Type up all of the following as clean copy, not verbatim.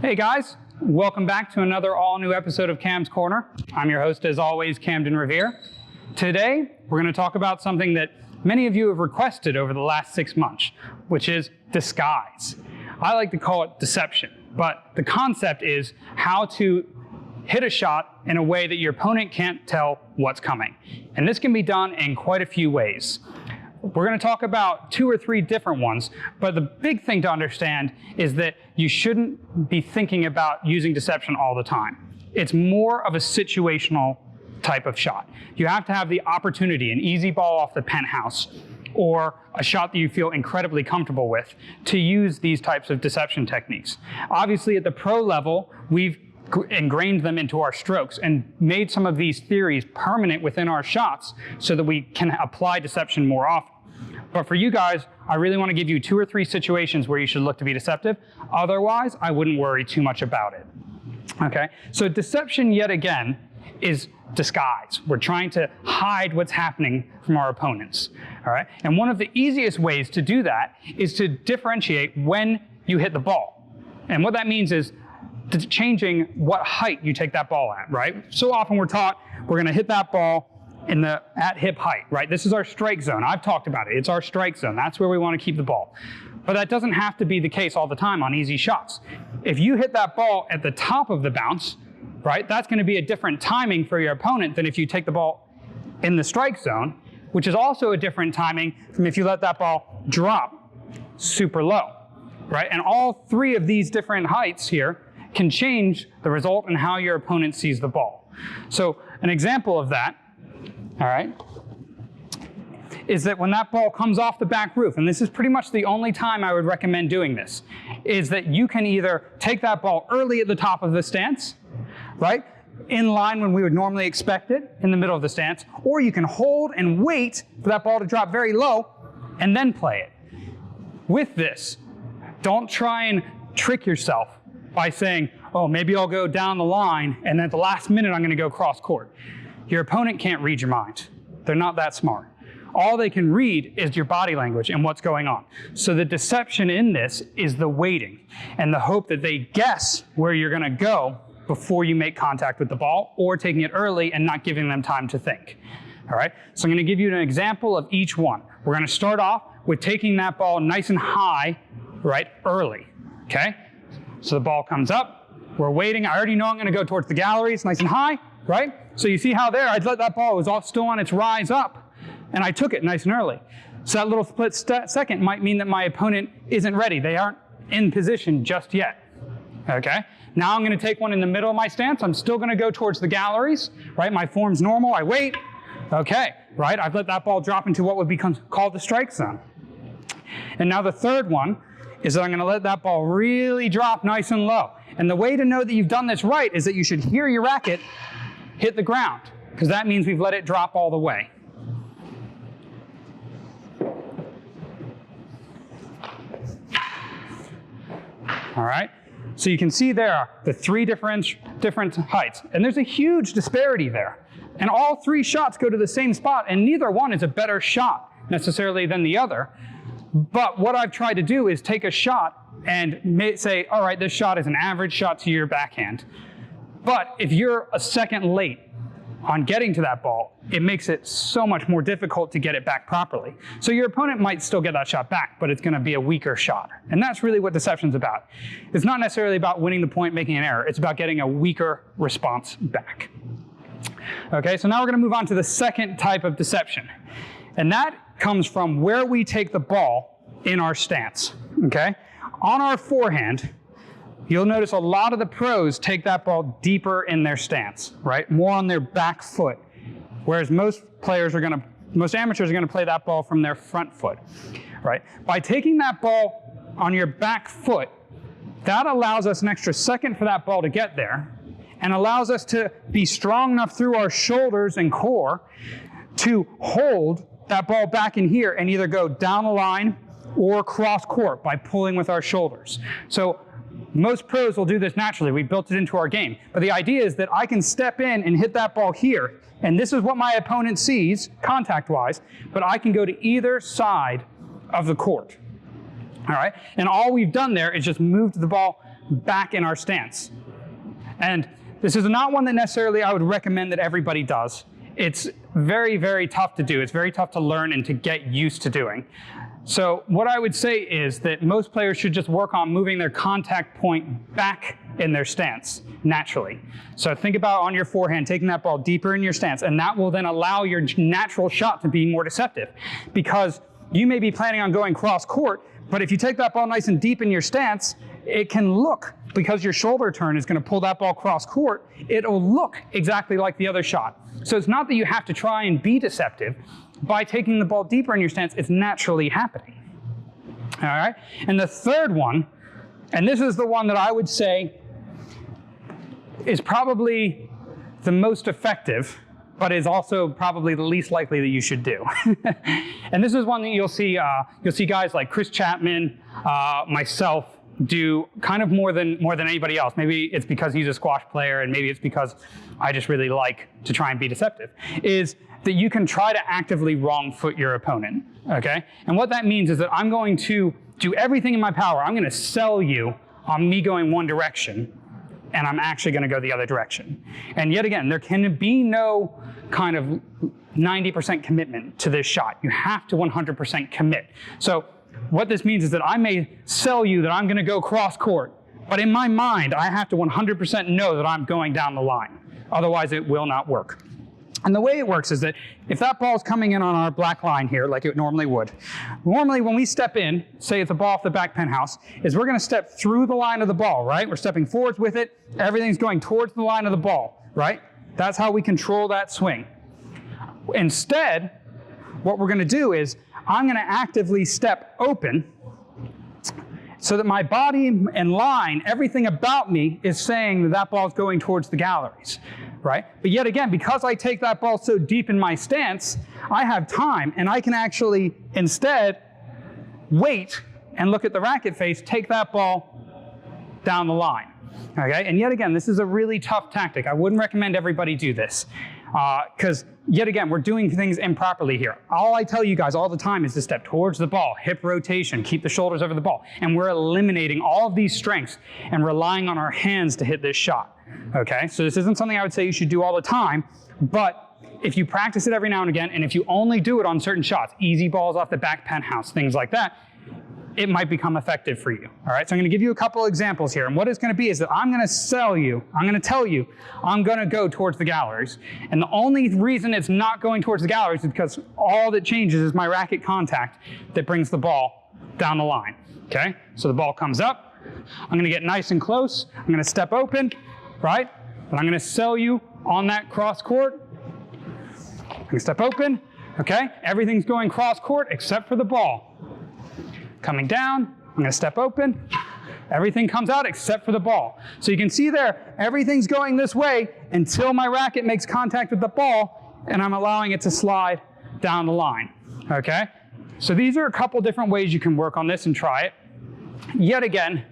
Hey guys, welcome back to another all-new episode of Cam's Corner. I'm your host, as always, Camden Revere. Today, we're going to talk about something that many of you have requested over the last 6 months, which is disguise. I like to call it deception, but the concept is how to hit a shot in a way that your opponent can't tell what's coming. And this can be done in quite a few ways. We're going to talk about 2 or 3 different ones, but the big thing to understand is that you shouldn't be thinking about using deception all the time. It's more of a situational type of shot. You have to have the opportunity, an easy ball off the penthouse, or a shot that you feel incredibly comfortable with, to use these types of deception techniques. Obviously, at the pro level, we've ingrained them into our strokes and made some of these theories permanent within our shots so that we can apply deception more often. But for you guys, I really want to give you 2 or 3 situations where you should look to be deceptive. Otherwise, I wouldn't worry too much about it. Okay, so deception, yet again, is disguise. We're trying to hide what's happening from our opponents. All right, and one of the easiest ways to do that is to differentiate when you hit the ball. And what that means is changing what height you take that ball at, right? So often we're taught we're going to hit that ball at hip height, right? This is our strike zone. I've talked about it. It's our strike zone. That's where we want to keep the ball. But that doesn't have to be the case all the time on easy shots. If you hit that ball at the top of the bounce, right, that's going to be a different timing for your opponent than if you take the ball in the strike zone, which is also a different timing from if you let that ball drop super low, right? And all 3 of these different heights here can change the result and how your opponent sees the ball. So an example of that, all right, is that when that ball comes off the back roof, and this is pretty much the only time I would recommend doing this, is that you can either take that ball early at the top of the stance, right, in line when we would normally expect it, in the middle of the stance, or you can hold and wait for that ball to drop very low and then play it. With this, don't try and trick yourself by saying, oh, maybe I'll go down the line and at the last minute I'm going to go cross court. Your opponent can't read your mind. They're not that smart. All they can read is your body language and what's going on. So the deception in this is the waiting and the hope that they guess where you're going to go before you make contact with the ball, or taking it early and not giving them time to think. All right, so I'm going to give you an example of each one. We're going to start off with taking that ball nice and high, right, early, okay? So the ball comes up, we're waiting. I already know I'm going to go towards the gallery. It's nice and high, right? So you see how there, I'd let that ball, it was still on its rise up, and I took it nice and early. So that little split second might mean that my opponent isn't ready. They aren't in position just yet, okay? Now I'm going to take one in the middle of my stance. I'm still going to go towards the galleries, right? My form's normal. I wait, okay, right? I've let that ball drop into what would become called the strike zone. And now the third one is that I'm going to let that ball really drop nice and low. And the way to know that you've done this right is that you should hear your racket hit the ground, because that means we've let it drop all the way. All right, so you can see there the 3 different heights, and there's a huge disparity there. And all 3 shots go to the same spot, and neither one is a better shot necessarily than the other. But what I've tried to do is take a shot and say, all right, this shot is an average shot to your backhand. But if you're a second late on getting to that ball, it makes it so much more difficult to get it back properly. So your opponent might still get that shot back, but it's going to be a weaker shot. And that's really what deception's about. It's not necessarily about winning the point, making an error. It's about getting a weaker response back. Okay, so now we're going to move on to the second type of deception. And that comes from where we take the ball in our stance. Okay, on our forehand, you'll notice a lot of the pros take that ball deeper in their stance, right? More on their back foot. Whereas most amateurs are going to play that ball from their front foot, right? By taking that ball on your back foot, that allows us an extra second for that ball to get there, and allows us to be strong enough through our shoulders and core to hold that ball back in here and either go down the line or cross court by pulling with our shoulders. So most pros will do this naturally. We built it into our game. But the idea is that I can step in and hit that ball here, and this is what my opponent sees contact-wise, but I can go to either side of the court. All right, and all we've done there is just moved the ball back in our stance. And this is not one that necessarily I would recommend that everybody does. It's very, very tough to do. It's very tough to learn and to get used to doing. So what I would say is that most players should just work on moving their contact point back in their stance naturally. So think about on your forehand, taking that ball deeper in your stance, and that will then allow your natural shot to be more deceptive. Because you may be planning on going cross court, but if you take that ball nice and deep in your stance, it can look, because your shoulder turn is going to pull that ball cross court, it'll look exactly like the other shot. So it's not that you have to try and be deceptive. By taking the ball deeper in your stance, it's naturally happening. All right? And the third one, and this is the one that I would say is probably the most effective, but is also probably the least likely that you should do. And this is one that you'll see guys like Chris Chapman, myself, do kind of more than anybody else. Maybe it's because he's a squash player, and maybe it's because I just really like to try and be deceptive, is that you can try to actively wrong foot your opponent, okay? And what that means is that I'm going to do everything in my power. I'm going to sell you on me going one direction, and I'm actually going to go the other direction. And yet again, there can be no kind of 90% commitment to this shot. You have to 100% commit. So what this means is that I may sell you that I'm going to go cross court, but in my mind, I have to 100% know that I'm going down the line. Otherwise, it will not work. And the way it works is that if that ball is coming in on our black line here, like it normally would, normally when we step in, say it's a ball off the back penthouse, is we're going to step through the line of the ball, right? We're stepping forwards with it. Everything's going towards the line of the ball, right? That's how we control that swing. Instead, what we're going to do is I'm going to actively step open so that my body and line, everything about me is saying that that ball is going towards the galleries, right? But yet again, because I take that ball so deep in my stance, I have time, and I can actually instead wait and look at the racket face, take that ball down the line, okay? And yet again, this is a really tough tactic. I wouldn't recommend everybody do this because yet again, we're doing things improperly here. All I tell you guys all the time is to step towards the ball, hip rotation, keep the shoulders over the ball. And we're eliminating all of these strengths and relying on our hands to hit this shot, okay? So this isn't something I would say you should do all the time, but if you practice it every now and again, and if you only do it on certain shots, easy balls off the back penthouse, things like that, it might become effective for you, all right? So I'm gonna give you a couple examples here, and what it's gonna be is that I'm gonna sell you, I'm gonna tell you, I'm gonna go towards the galleries, and the only reason it's not going towards the galleries is because all that changes is my racket contact that brings the ball down the line, okay? So the ball comes up, I'm gonna get nice and close, I'm gonna step open, right? And I'm gonna sell you on that cross court. I'm gonna step open, okay? Everything's going cross court except for the ball. Coming down, I'm going to step open. Everything comes out except for the ball. So you can see there, everything's going this way until my racket makes contact with the ball, and I'm allowing it to slide down the line, okay? So these are a couple different ways you can work on this and try it. Yet again,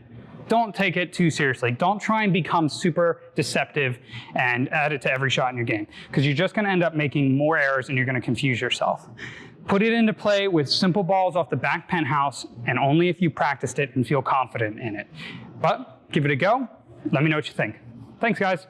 don't take it too seriously. Don't try and become super deceptive and add it to every shot in your game, because you're just going to end up making more errors and you're going to confuse yourself. Put it into play with simple balls off the back penthouse, and only if you practiced it and feel confident in it. But give it a go. Let me know what you think. Thanks, guys.